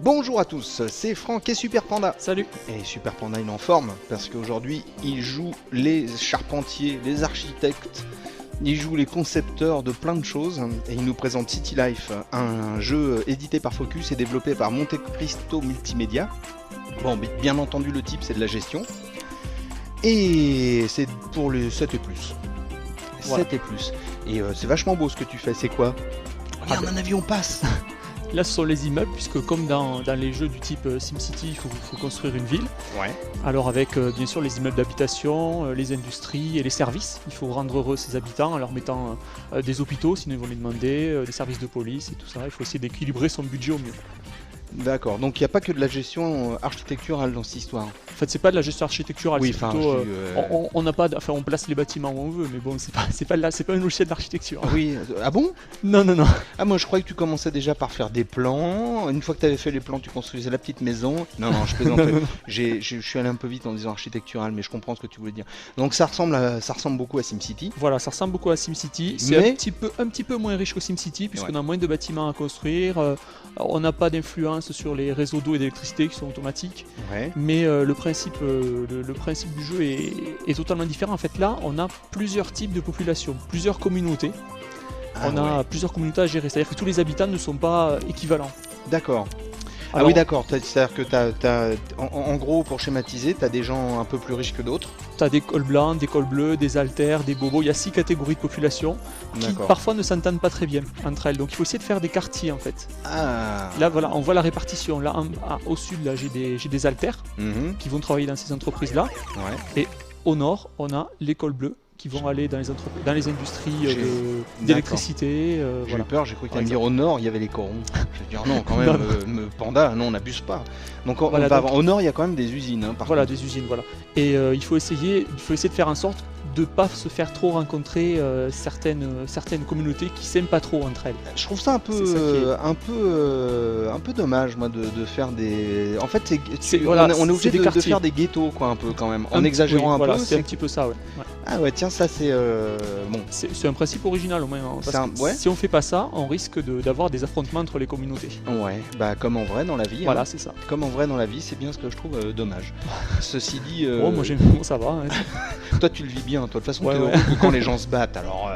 Bonjour à tous, c'est Franck et Super Panda. Salut. Et Super Panda il est en forme parce qu'aujourd'hui il joue les charpentiers, les architectes, il joue les concepteurs de plein de choses et il nous présente City Life, un jeu édité par Focus et développé par Monte Cristo Multimédia. Bon, bien entendu le type c'est de la gestion et c'est pour les 7 et plus. Voilà. 7 et plus. Et c'est vachement beau ce que tu fais, c'est quoi? Regarde, un avion passe. Là, ce sont les immeubles, puisque comme dans les jeux du type SimCity, il faut construire une ville. Ouais. Alors avec bien sûr les immeubles d'habitation, les industries et les services. Il faut rendre heureux ses habitants en leur mettant des hôpitaux, sinon ils vont les demander, des services de police et tout ça. Il faut essayer d'équilibrer son budget au mieux. D'accord, donc il n'y a pas que de la gestion architecturale dans cette histoire. En fait, c'est pas de la gestion architecturale, Oui, c'est enfin, plutôt, on n'a pas, on place les bâtiments où on veut, mais bon, c'est pas un logiciel d'architecture. Oui, ah bon? Non. Ah, moi je croyais que tu commençais déjà par faire des plans. Une fois que tu avais fait les plans, tu construisais la petite maison. Non, je plaisante. Je suis allé un peu vite en disant architectural, mais je comprends ce que tu voulais dire. Donc ça ressemble beaucoup à SimCity. Voilà, ça ressemble beaucoup à SimCity. C'est Mais... un petit peu moins riche que SimCity, puisqu'on a moins de bâtiments à construire. On n'a pas d'influence sur les réseaux d'eau et d'électricité qui sont automatiques. Ouais. Mais le principe du jeu est totalement différent. En fait, là, on a plusieurs types de populations, plusieurs communautés. On a plusieurs communautés à gérer. C'est-à-dire que tous les habitants ne sont pas équivalents. D'accord. Alors, ah oui, d'accord. C'est-à-dire que en gros, pour schématiser, tu as des gens un peu plus riches que d'autres. Tu as des cols blancs, des cols bleus, des alters, des bobos. Il y a 6 catégories de population qui parfois ne s'entendent pas très bien entre elles. Donc il faut essayer de faire des quartiers en fait. Ah. Là, voilà, on voit la répartition. Là, au sud, là, j'ai des alters qui vont travailler dans ces entreprises-là. Ouais. Et au nord, on a les cols bleus qui vont aller dans les industries d'électricité. J'ai eu peur, j'ai cru que tu allais me dire au nord il y avait les corons. Je vais dire non, quand même, Panda, non, on n'abuse pas. Donc, au nord il y a quand même des usines. Hein, voilà, des usines, voilà. Et il faut essayer de faire en sorte de ne pas se faire trop rencontrer certaines communautés qui s'aiment pas trop entre elles. Je trouve ça un peu dommage, moi, de faire des. En fait, on est obligé de faire des ghettos, quoi, un peu quand même, en exagérant un peu. C'est un petit peu ça, ouais. Ah ouais, tiens, ça c'est bon. C'est un principe original au moins. Hein, si on fait pas ça, on risque d'avoir des affrontements entre les communautés. Ouais, bah comme en vrai dans la vie. Voilà, hein. c'est ça. Comme en vrai dans la vie, c'est bien ce que je trouve dommage. Ceci dit. Oh, moi j'aime, ça va. Hein. Toi, tu le vis bien. Toi, de toute façon, t'es heureux quand les gens se battent. Alors.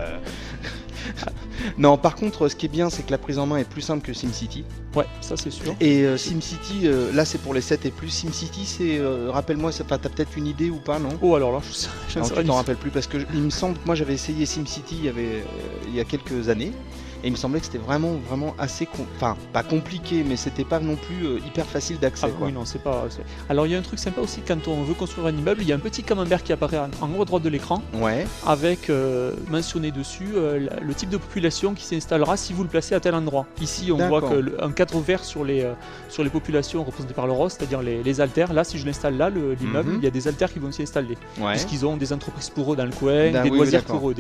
Non, par contre, ce qui est bien, c'est que la prise en main est plus simple que SimCity. Ouais, ça c'est sûr. Et SimCity, là c'est pour les 7 et plus. SimCity, c'est, rappelle-moi, t'as peut-être une idée ou pas, non? Oh, alors là, je ne sais pas. Tu t'en rappelles plus parce que il me semble que moi j'avais essayé SimCity il y a quelques années. Et il me semblait que c'était vraiment assez, enfin pas compliqué, mais c'était pas non plus hyper facile d'accès. Oui, non, c'est pas. Alors il y a un truc sympa aussi quand on veut construire un immeuble, il y a un petit camembert qui apparaît en haut à droite de l'écran, avec mentionné dessus le type de population qui s'installera si vous le placez à tel endroit. Ici, on voit qu'un cadre vert sur les populations représentées par le rose, c'est-à-dire les alters. Là, si je l'installe là, l'immeuble, il y a des alters qui vont s'y installer, puisqu'ils ont des entreprises pour eux dans le coin, des loisirs pour eux,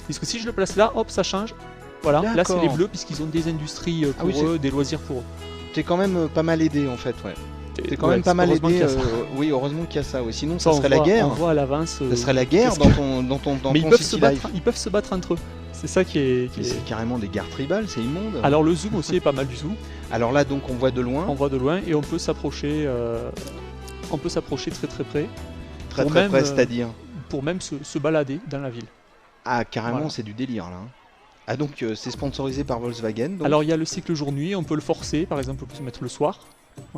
Parce que si je le place là, hop, ça change. Voilà, là c'est les bleus puisqu'ils ont des industries pour eux, des loisirs pour eux. T'es quand même pas mal aidé en fait, ouais. T'es quand même pas mal aidé. Oui, heureusement qu'il y a ça. Sinon, ça serait la guerre. On voit à l'avance. Ça serait la guerre dans ton Mais ils peuvent se battre entre eux. C'est ça qui est. C'est carrément des guerres tribales, c'est immonde. Alors le zoom aussi est pas mal du tout. Alors là, donc on voit de loin. On voit de loin et on peut s'approcher. On peut s'approcher très près. Très près, c'est-à-dire. Pour même se balader dans la ville. Ah, carrément, c'est du délire là. Ah donc c'est sponsorisé par Volkswagen donc. Alors il y a le cycle jour-nuit, on peut le forcer, par exemple on peut se mettre le soir,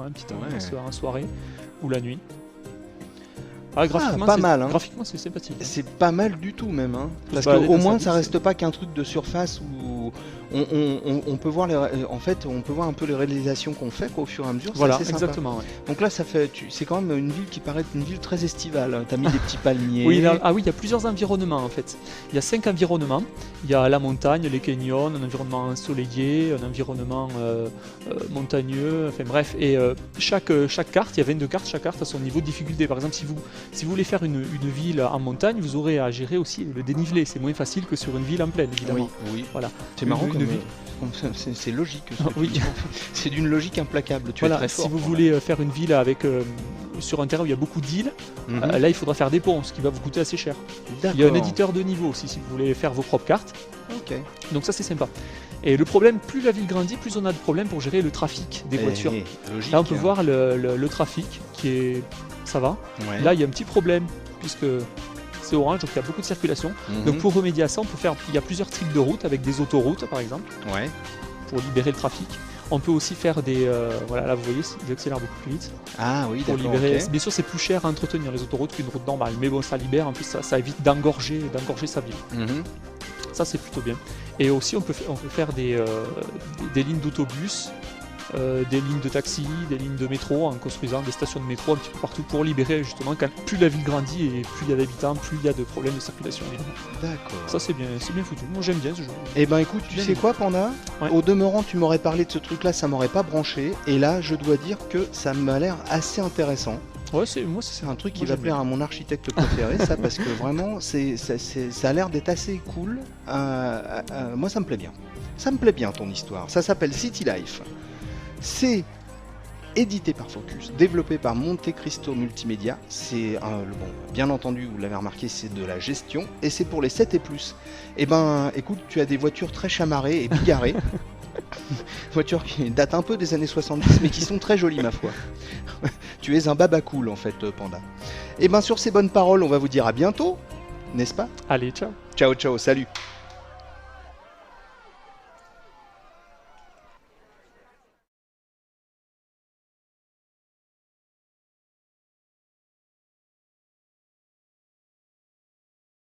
un petit temps en soirée, ou la nuit. Graphiquement, pas mal, hein. Graphiquement c'est sympathique. C'est pas mal du tout même, hein. Parce qu'au moins ça reste pas qu'un truc de surface où on peut voir on peut voir un peu les réalisations qu'on fait au fur et à mesure. Voilà, exactement. Ouais. Donc là c'est quand même une ville qui paraît être une ville très estivale. T'as mis des petits palmiers. Oui, il y a plusieurs environnements en fait. Il y a 5 environnements. Il y a la montagne, les canyons, un environnement ensoleillé, un environnement montagneux, enfin bref. Et chaque carte, il y a 22 cartes, chaque carte a son niveau de difficulté. Par exemple, si vous voulez faire une ville en montagne, vous aurez à gérer aussi le dénivelé. C'est moins facile que sur une ville en plaine, évidemment. Oui. Voilà. C'est marrant. Une C'est logique. Oui. C'est d'une logique implacable. Tu es très fort, si vous voulez faire une ville avec sur un terrain où il y a beaucoup d'îles, là il faudra faire des ponts, ce qui va vous coûter assez cher. Il y a un éditeur de niveau aussi si vous voulez faire vos propres cartes. Donc ça c'est sympa. Et le problème, plus la ville grandit, plus on a de problèmes pour gérer le trafic des voitures. Logique, là on peut voir le trafic qui est... ça va. Ouais. Là il y a un petit problème puisque c'est orange, donc il y a beaucoup de circulation. Donc pour remédier à ça, il y a plusieurs tricks de route avec des autoroutes par exemple, pour libérer le trafic. On peut aussi faire des... voilà, là vous voyez, j'accélère beaucoup plus vite. Ah oui, pour libérer. Bien sûr, c'est plus cher à entretenir les autoroutes qu'une route normale, mais bon, ça libère, en plus ça évite d'engorger sa ville. Ça c'est plutôt bien. Et aussi on peut faire des lignes d'autobus, des lignes de taxi, des lignes de métro, en construisant des stations de métro un petit peu partout pour libérer justement, plus la ville grandit et plus il y a d'habitants, plus il y a de problèmes de circulation évidemment. D'accord. Ça c'est bien foutu. Moi j'aime bien ce jeu. Eh ben écoute, tu sais quoi Panda ? Au demeurant, tu m'aurais parlé de ce truc là, ça m'aurait pas branché, et là je dois dire que ça m'a l'air assez intéressant. Ouais, c'est un truc qui va plaire à mon architecte préféré, ça, parce que vraiment, ça a l'air d'être assez cool. Moi, ça me plaît bien. Ça me plaît bien, ton histoire. Ça s'appelle City Life. C'est édité par Focus, développé par Monte Cristo Multimédia. C'est, bien entendu, vous l'avez remarqué, c'est de la gestion, et c'est pour les 7 et plus. Eh ben, écoute, tu as des voitures très chamarrées et bigarrées. Voitures qui datent un peu des années 70 mais qui sont très jolies ma foi. Tu es un baba cool en fait Panda. Et ben sur ces bonnes paroles on va vous dire à bientôt, n'est-ce pas ? Allez, ciao. Ciao ciao, salut.